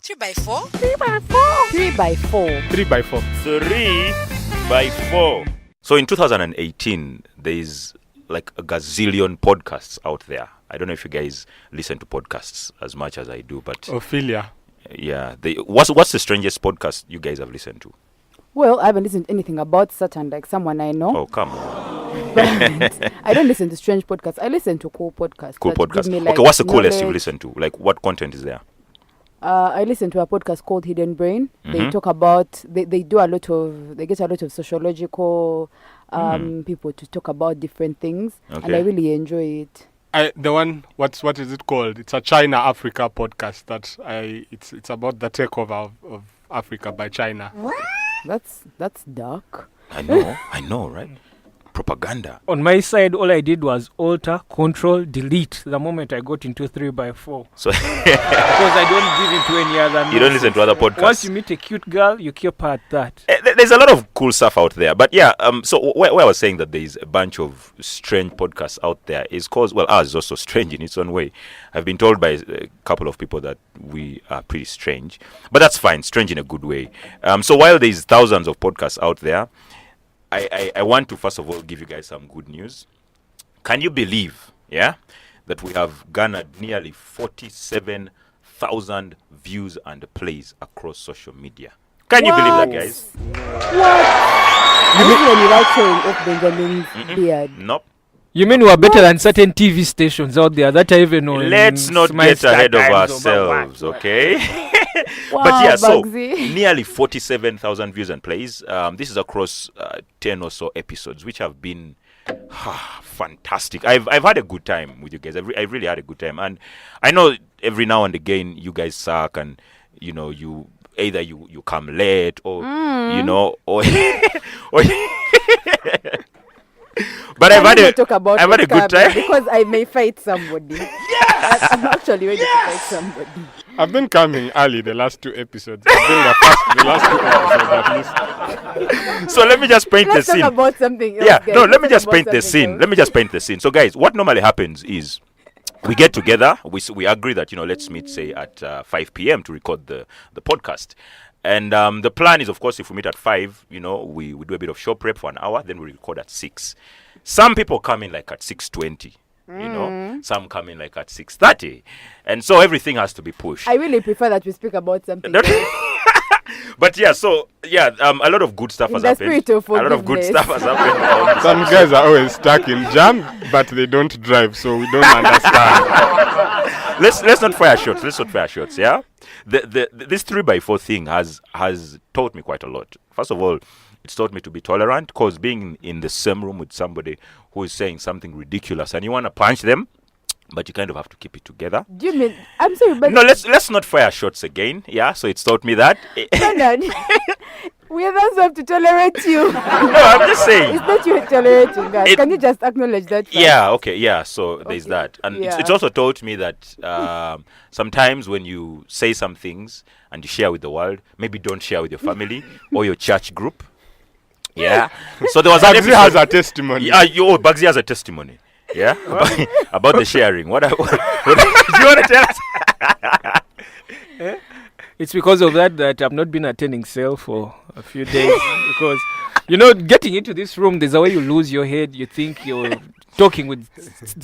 3x4? 3x4. 3x4. 3x4. 3x4. So in 2018, there's like a gazillion podcasts out there. I don't know if you guys listen to podcasts as much as I do, but Ophelia. yeah. What's the strangest podcast you guys have listened to? Well, I haven't listened to anything about Saturn, like someone I know. Oh, come on. But I don't listen to strange podcasts. I listen to cool podcasts. Cool that give podcast. me, like, Okay, what's the coolest you've knowledge. listened to? Like, what content is there? I listen to a podcast called Hidden Brain. They talk about, they get a lot of sociological people to talk about different things. And I Okay. really enjoy it. The one, what is it called? It's a China Africa podcast it's about the takeover of Africa by China. That's dark. I know, right? Propaganda. On my side, all I did was alter, control, delete the moment I got into 3x4. So Because I don't give into any other you don't listen to other podcasts. Once you meet a cute girl, you keep at that. There's a lot of cool stuff out there, but yeah. So where I was saying that there's a bunch of strange podcasts out there is because, well, ours is also strange in its own way. I've been told by a couple of people that we are pretty strange, but that's fine. Strange in a good way. So while there's thousands of podcasts out there, I want to first of all give you guys some good news. Can you believe, that we have garnered nearly 47,000 views and plays across social media? Can you believe that, guys? What? When you like showing off Benjamin's beard. Nope. You mean we're better than certain TV stations out there that are even on Let's not Smile get Star ahead of Times ourselves, okay? Wow, But yeah, so Bugsy. nearly 47,000 views and plays. This is across 10 or so episodes, which have been fantastic. I've had a good time with you guys. I really had a good time, and I know every now and again you guys suck, and you either you come late or or. But I've had talk about I've had a it, good Kabla, time. because I may fight somebody. I'm actually ready to fight somebody. I've been coming early the last two episodes. I've been the last two episodes at least. So let me just paint Let's the scene. talk about something else. Yeah, guys. no, let Let's me talk just about paint the something scene. else. Let me just paint the scene. So, guys, what normally happens is we get together. We agree that let's meet, say, at 5 p.m. to record the podcast. And the plan is, of course, if we meet at 5, we do a bit of show prep for an hour, then we record at 6. Some people come in like at 6:20. Some come in like at 6:30, and so everything has to be pushed. I really prefer that we speak about something Don't- else. But yeah, a lot of good stuff In has the happened. spirit of A lot of good forgiveness. stuff has happened. on this Some guys are always stuck in jam, but they don't drive, so we don't understand. Let's not fire shots. Let's not fire shots. Yeah, this 3x4 thing has taught me quite a lot. First of all, it's taught me to be tolerant, because being in the same room with somebody who is saying something ridiculous and you want to punch them, but you kind of have to keep it together. Do you mean? I'm sorry, but No, let's not fire shots again. Yeah, so it's taught me that. Bernard, we are those who have to tolerate you. No, I'm just saying. It's not you tolerating us. It- Can you just acknowledge that? fact? Yeah, okay, yeah, so there's Okay, that. And yeah. it's also taught me that sometimes when you say some things and you share with the world, maybe don't share with your family or your church group. Yeah. So there was an Bugsy has episode. a testimony. Yeah, Bugsy has a testimony. Yeah, about the sharing. What do you want to tell us? It's because of that I've not been attending sale for a few days. Because, getting into this room, there's a way you lose your head. You think you're talking with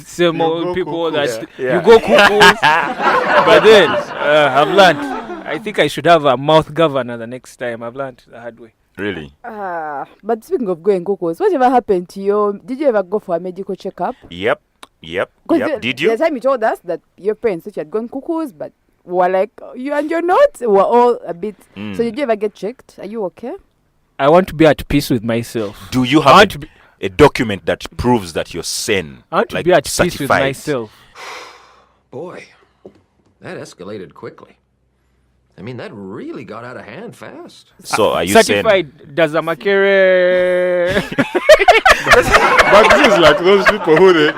same You old go people cuckoo. that Yeah. you go cuckoos. But then, I've learned. I think I should have a mouth governor the next time. I've learned the hard way. Really? But speaking of going cuckoos, whatever happened to you? Did you ever go for a medical checkup? Yep. Because Did you? The time you told us that your parents thought you had gone cuckoos, but were like, you and you're not? We're all a bit. So did you ever get checked? Are you okay? I want to be at peace with myself. Do you I have want to be, a document that proves that you're sane? I want to like be at peace with certified? myself. Boy, that escalated quickly. I mean, that really got out of hand fast. So are you sane? Certified does a Makere. Bugsy is like those people who they...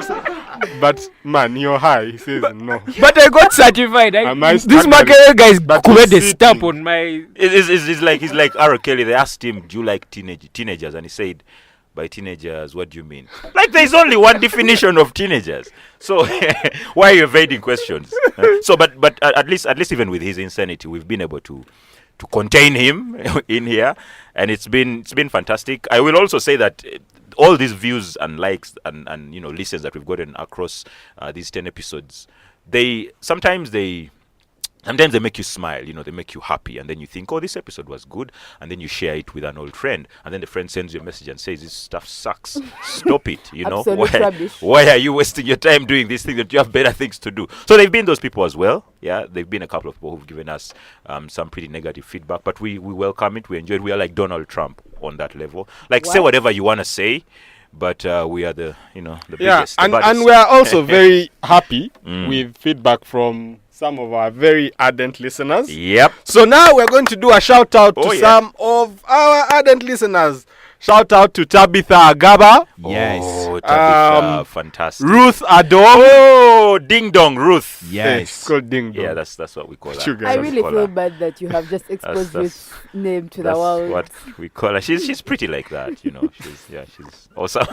But man, you're high. He says no. But I got certified. Am I This stuck Makere guys but put you're a stamp sitting. on my. He's like R. Kelly. They asked him, "Do you like teenagers?" And he said, by teenagers. What do you mean? Like, there's only one definition of teenagers. So why are you evading questions? So, but at least even with his insanity, we've been able to contain him in here, and it's been fantastic. I will also say that all these views and likes and listens that we've gotten across these 10 episodes, sometimes they make you smile, they make you happy, and then you think, oh, this episode was good, and then you share it with an old friend, and then the friend sends you a message and says, this stuff sucks, stop it, Absolute rubbish. Why are you wasting your time doing this thing that you have better things to do? So they've been those people as well. Yeah, they've been a couple of people who've given us some pretty negative feedback, but we welcome it, we enjoy it. We are like Donald Trump on that level. Like, say whatever you want to say, but we are the biggest. And we are also very happy with feedback from some of our very ardent listeners. Yep. So now we're going to do a shout out to some of our ardent listeners. Shout out to Tabitha Agaba. Yes. Oh, Tabitha, fantastic. Ruth Adom. Oh, Ding Dong Ruth. Yes. It's called Ding Dong. Yeah, that's what we call her. Sugar. I really feel bad that you have just exposed That's- this name to the That's world. what we call her. She's pretty like that, She's awesome.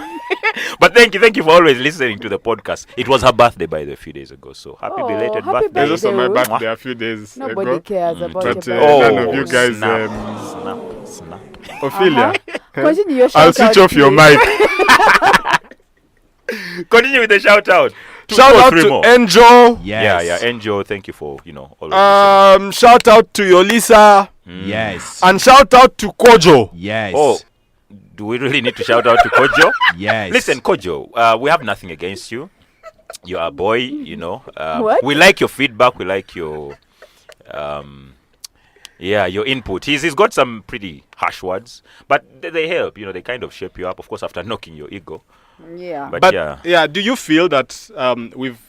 But thank you for always listening to the podcast. It was her birthday, by the way, a few days ago. So happy Oh, beleted happy birthday. It was also my Ruth. birthday a few days Nobody ago. cares about But your none birthday. of you guys, snap. Ophelia, Continue your I'll shout switch out, off your please. mic. Continue with the shout out. Shout out to Enjo. Yes. Yeah, Enjo, thank you for, always Shout out to Yolisa. Yes. And shout out to Kojo. Yes. Oh, do we really need to shout out to Kojo? Yes. Listen, Kojo, we have nothing against you. You're a boy, What? We like your feedback. We like your, your input. He's got some pretty harsh words, but they help. They kind of shape you up. Of course, after knocking your ego. Yeah. But yeah, do you feel that we've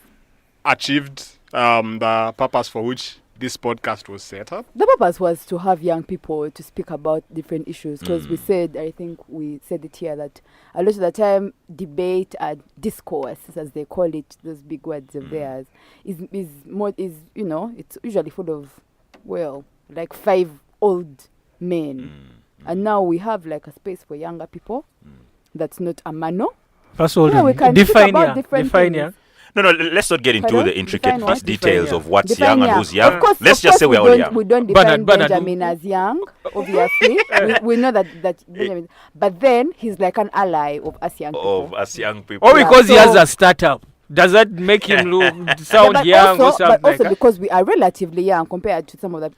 achieved the purpose for which this podcast was set up? The purpose was to have young people to speak about different issues because we said, I think we said it here, that a lot of the time debate and discourse, as they call it, those big words of theirs, is it's usually full of, like 5 old men. And now we have like a space for younger people. That's not a mano. First of all, Yeah, we can speak define about ya. different Define things. ya. No, let's not get into Pardon? the intricate Define what? details Define of what's Define young and young. who's young. Of course, Let's just say we're all we young. don't define Bernard, Benjamin as young, obviously. we know that Benjamin, but then he's like an ally of us young people. Of us young people. Or Yeah, because he has so- a startup. Does that make him sound but young or also, something but also like that? because we are relatively young compared to some of the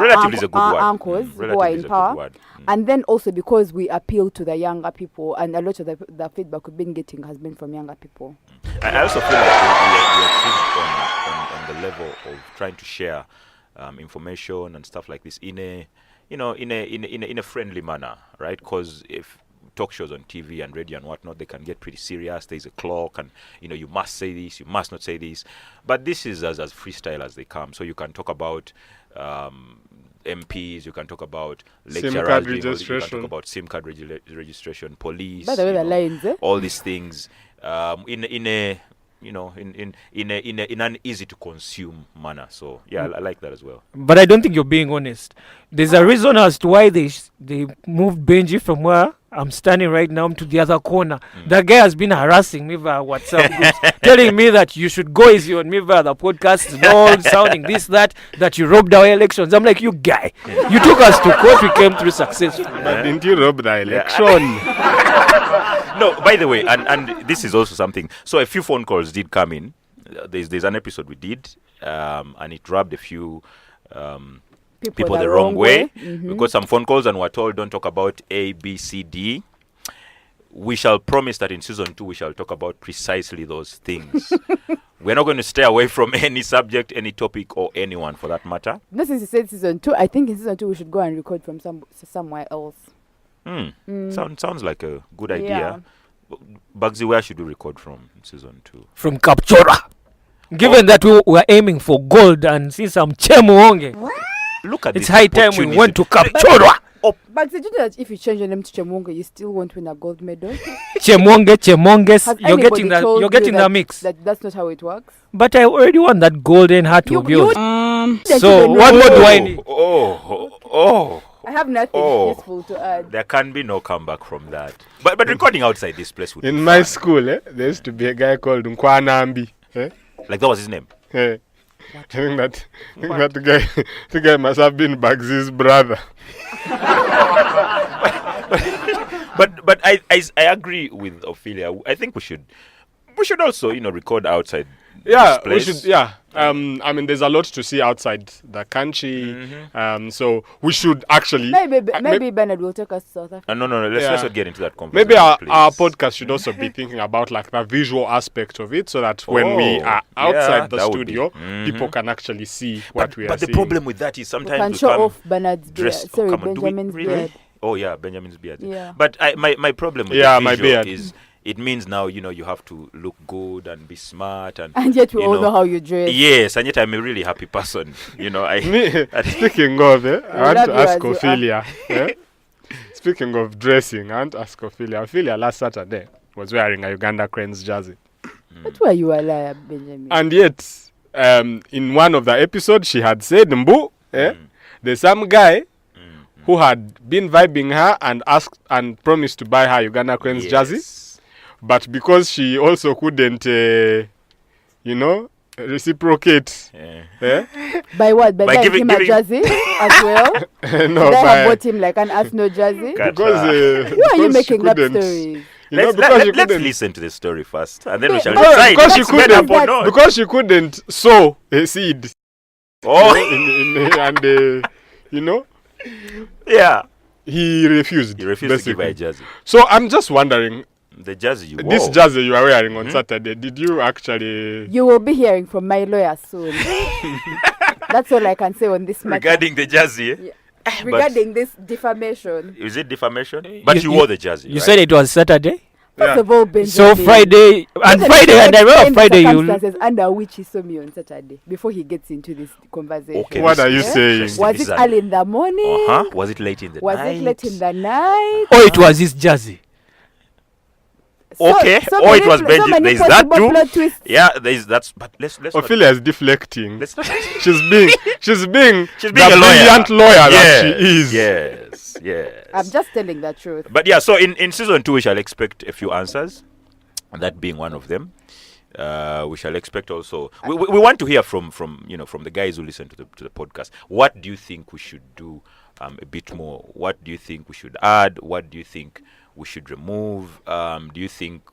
Relatively is a good word. uncles who are Relatively in is a good power, word. and then also because we appeal to the younger people, and a lot of the feedback we've been getting has been from younger people. I also feel like we achieved on the level of trying to share information and stuff like this in a friendly manner, right? Because if talk shows on TV and radio and whatnot, they can get pretty serious. There's a clock, and you must say this, you must not say this. But this is as freestyle as they come. So you can talk about MPs, you can talk about lecturers, SIM card you can registration. talk about SIM card registration, police. By the way, the lines, all these things in an easy to consume manner. So I like that as well. But I don't think you're being honest. There's a reason as to why they moved Benji from where I'm standing right now to the other corner. That guy has been harassing me via WhatsApp groups, telling me that you should go easy on me via the podcast and all, sounding this, that you robbed our elections. I'm like, you guy, you took us to court, we came through successfully. But didn't you rob the election? No, by the way, and this is also something. So a few phone calls did come in. There's an episode we did, and it rubbed a few people the wrong way. We got some phone calls and we're told don't talk about A, B, C, D. We shall promise that in season 2 we shall talk about precisely those things. We're not going to stay away from any subject, any topic, or anyone for that matter. No, since you said season 2, I think in season 2 we should go and record from somewhere else. Sounds like a good Yeah. idea. Bugsy, where should we record from in season 2? From Kapchora. Given that we were aiming for gold and since I'm Chemuonge, Look at it's this high time we opportunity. went to Kapchora. But did you know that if you change your name to Chemunga, you still won't win a gold medal? Chemonges, Has you're getting anybody told you're getting you the mix. That's not how it works. But I already won that golden heart You- of yours. Don't So even what know. more do I need? I have nothing Oh. useful to add. There can be no comeback from that. But recording outside this place would be In my fun. school, there used to be a guy called Nkwanambi. Like that was his name. I think that the guy must have been Bugsy's brother. But I agree with Ophelia. I think we should also record outside. Yeah, this we place. should. Yeah, I mean, there's a lot to see outside the country. So we should actually Maybe Bernard will take us to South Africa. No. Let's Yeah. not get into that conversation. maybe our please. podcast should also be thinking about like the visual aspect of it, so that when we Oh, are yeah, outside the that would be- studio, people can actually see what we are But the seeing. problem with that is We sometimes can we show come off Bernard's beard. dressed. Sorry, come on, do we Benjamin's really? beard. Oh yeah, Benjamin's beard. Yeah. But my problem with Yeah, the my visual beard. is it means now you have to look good and be smart and And yet we you all know how you dress. Yes, and yet I'm a really happy person. Me, speaking of, I want love to you ask as you are. Ophelia. Speaking of dressing, I want to ask Ophelia. Ophelia last Saturday was wearing a Uganda Cranes jersey. But why you a liar, Benjamin? And yet, in one of the episodes, she had said, Mbu, there's some guy who had been vibing her and asked and promised to buy her Uganda Cranes jersey. But because she also couldn't, reciprocate. By what? By, By buying giving- him a giving- jersey as well? No, They have by, bought him like an Arsenal jersey? Cut. because, Why are you because she making up couldn't- stories? because she Let's couldn't. listen to the story first, and then we shall Because- decide because if she it's made couldn't- up or not. Because she couldn't sow a seed. Oh, yeah. He refused. You refused to give her a basically. jersey. So I'm just wondering, The jersey you this wore. jersey you are wearing on Saturday, did you actually? You will be hearing from my lawyer soon. That's all I can say on this matter. Regarding the jersey, Yeah. Regarding this defamation. is it defamation? But you wore the jersey. You right? said it was Saturday. First of all, Benjamin. So Friday and Let Friday me and I remember explain the Friday you. circumstances under which he saw me on Saturday before he gets into this conversation. Okay, What are you Yeah? saying? Interesting. Was This it is an- early in the morning? Was it late in the Was night? it late in the night? Oh, it was his jersey. Okay. So Or it many was so Benji. many There is that possible too. plot twists. Yeah, there is that's. But let's not. Ophelia is deflecting. Let's not. She's being She's the being a lawyer. brilliant lawyer that she is. Yes. I'm just telling the truth. But yeah, so in season 2 we shall expect a few answers, and that being one of them. We shall expect also. We want to hear from the guys who listen to the podcast. What do you think we should do a bit more? What do you think we should add? What do you think we should remove? Do you think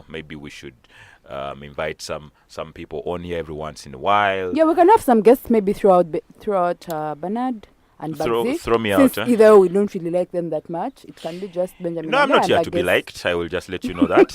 maybe we should invite some people on here every once in a while? Yeah, we can have some guests maybe throughout Bernard and Bugsy. Throw me Since out. either we don't really like them that much, it can be just Benjamin. No, I'm and I not and here our to be guests. liked. I will just let you know that.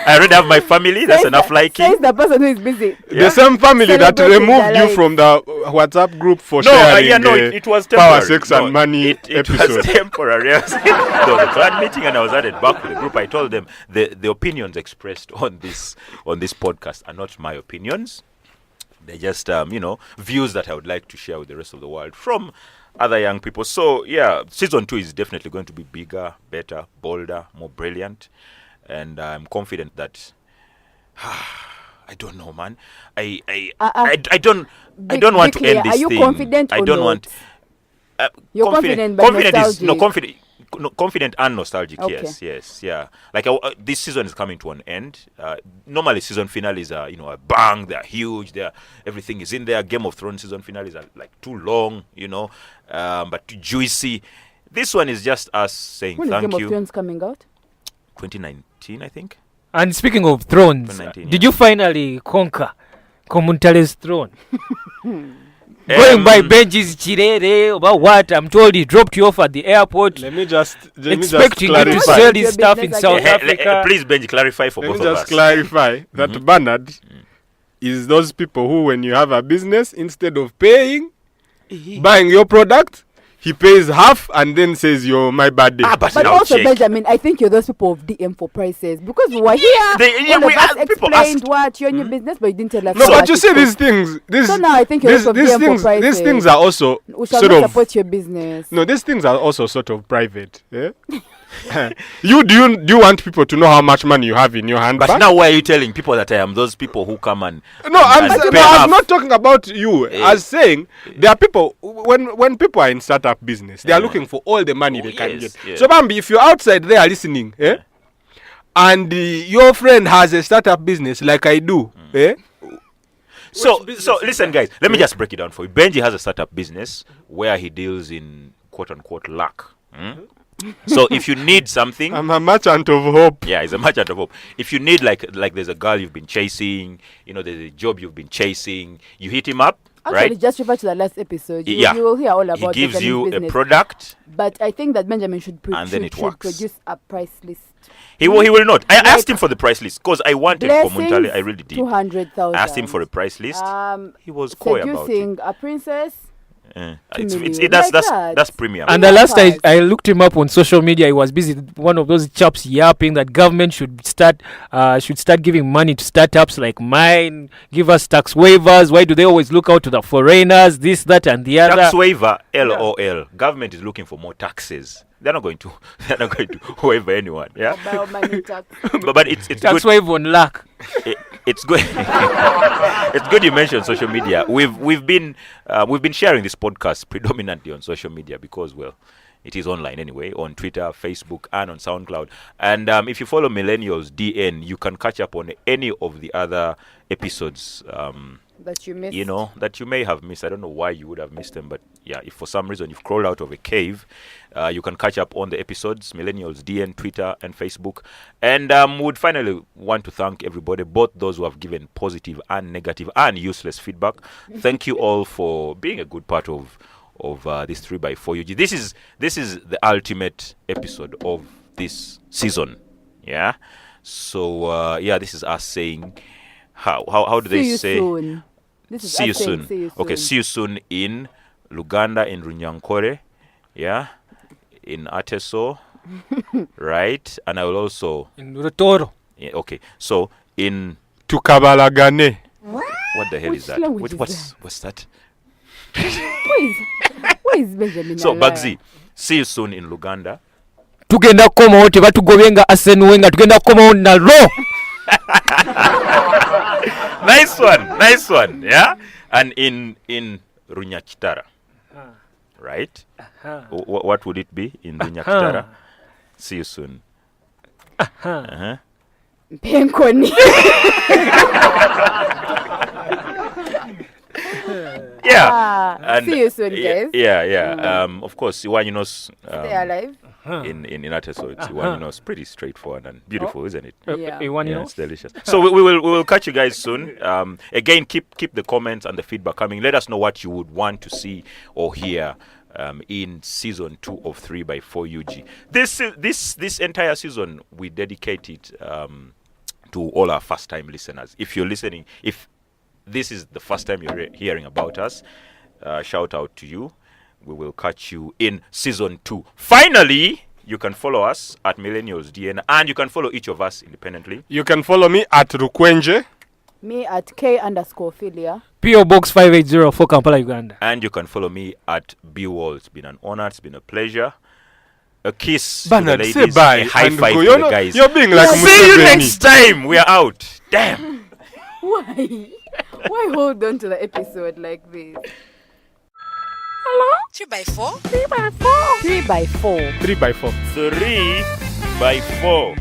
I already have my family. That's Says enough the- liking. Says the person who is busy. Yeah. The same family that Celebrating removed their you lives. from the WhatsApp group for No, sharing it was Power, temporary. Sex and Money it episode. was temporary. There was a clan meeting and I was added back to the group. I told them the opinions expressed on this podcast are not my opinions. They're just views that I would like to share with the rest of the world from other young people. So yeah, season 2 is definitely going to be bigger, better, bolder, more brilliant, and I'm confident that. I don't know, man. I don't want to clear. end this Are you thing. confident I or don't not? want. You're confident but confident is no nostalgic. confident and nostalgic. Okay. Yes, yeah. Like this season is coming to an end. Normally season finales are a bang. They're huge. Everything is in there. Game of Thrones season finales are like too long, but too juicy. This one is just us saying When is thank Game you. of Thrones coming out? 2019, I think. And speaking of thrones, 2019, did yeah. you finally conquer Komuntale's throne? Going by Benji's Chirere, about what? I'm told he dropped you off at the airport, Let me just expecting you to clarify. sell Your his stuff in business South again. Africa. Please, Benji, clarify for Let me both of just us. clarify that Bernard is those people who, when you have a business, instead of paying, buying your product, he pays half and then says, "You're my bad day." But But I'll also, check. Benjamin, I think you're those people of DM for prices because we were here. All of us explained what you're in your business, but you didn't tell us. No, how but much you it see cost. these things. So now I think you're those of DM for prices. These things are also We shall sort not of. support your business. No, these things are also sort of private. Yeah? do you want people to know how much money you have in your handbag? But now why are you telling people that I am those people who come and No, I'm pay half? not talking about you. As saying there are people when people are in startup business, they are looking for all the money they can yes, get. yeah. So Bambi, if you're outside there listening, and your friend has a startup business like I do, So listen, guys. Let me just break it down for you. Benji has a startup business where he deals in quote unquote luck. So if you need something, I'm a merchant of hope. yeah, it's a merchant of hope. If you need like there's a girl you've been chasing, there's a job you've been chasing, you hit him up, Actually, right? just refer to the last episode. Yeah. You will hear all about He gives Benjamin's you business. a product. But I think that Benjamin should, And then it works. produce a price list. He will not. I Like- asked him for the price list because I wanted for Muntale. I really did. 200,000. I asked him for a price list. He was coy about it. Seducing a princess. It's million. that's Like that. that's premium. And Yeah, the last fast. I looked him up on social media, he was busy. One of those chaps yapping that government should start giving money to startups like mine, give us tax waivers. Why do they always look out to the foreigners? This, that, and the other. Tax waiver, LOL. Government is looking for more taxes. They're not going to waiver anyone. Yeah, About money tax. but it's Tax good. waiver on luck. It's good. It's good you mentioned social media. We've been sharing this podcast predominantly on social media because, well, it is online anyway, on Twitter, Facebook, and on SoundCloud. And if you follow Millennials DN, you can catch up on any of the other episodes. That you missed. That you may have missed. I don't know why you would have missed them, but yeah, if for some reason you've crawled out of a cave, you can catch up on the episodes, Millennials DN, Twitter, and Facebook. And would finally want to thank everybody, both those who have given positive and negative and useless feedback. Thank you all for being a good part of this 3x4 UG. This is the ultimate episode of this season. Yeah. So this is us saying how do they say? Soon. This is See you us saying soon. see you Okay, soon. see you soon in Luganda, in Runyankore, yeah, in Ateso, right? And I will also, In Rotoro. yeah, okay, so in, Tukabalagane. what the hell Which is that? language is What's that? Where is Benjamin? So, alive? Bugsy, see you soon in Luganda. Tugenda komawo tebatugobyenga Arsene Wenger, tugenda komawo nalo. Nice one, yeah? And in Runyakitara, right? What would it be in Runyakitara? See you soon. Penkoni. Yeah. And See you soon, guys. Yeah. Of course, Iwanyunos Stay alive. in Ateso, it's Iwanyunos. Pretty straightforward and beautiful, isn't it? Yeah. Yeah. It's delicious. So we will catch you guys soon. Again, keep the comments and the feedback coming. Let us know what you would want to see or hear in season 2 of 3x4 UG. This entire season we dedicate it to all our first time listeners. If you're listening, if this is the first time you're hearing about us, shout out to you. We will catch you in season 2. Finally, you can follow us at Millennials DN, and you can follow each of us independently. You can follow me at Rukwenje. Me at K_Philia. PO Box 580 Kampala, Uganda. And you can follow me at BWall. It's been an honor. It's been a pleasure. A kiss Bernard, to the say ladies. bye A high and five go. to You're the not- guys. you're being like See you Museveni. next time. We are out. Damn. Why? Why hold on to the episode like this? 3x4. 3x4. 3x4. 3 by 4.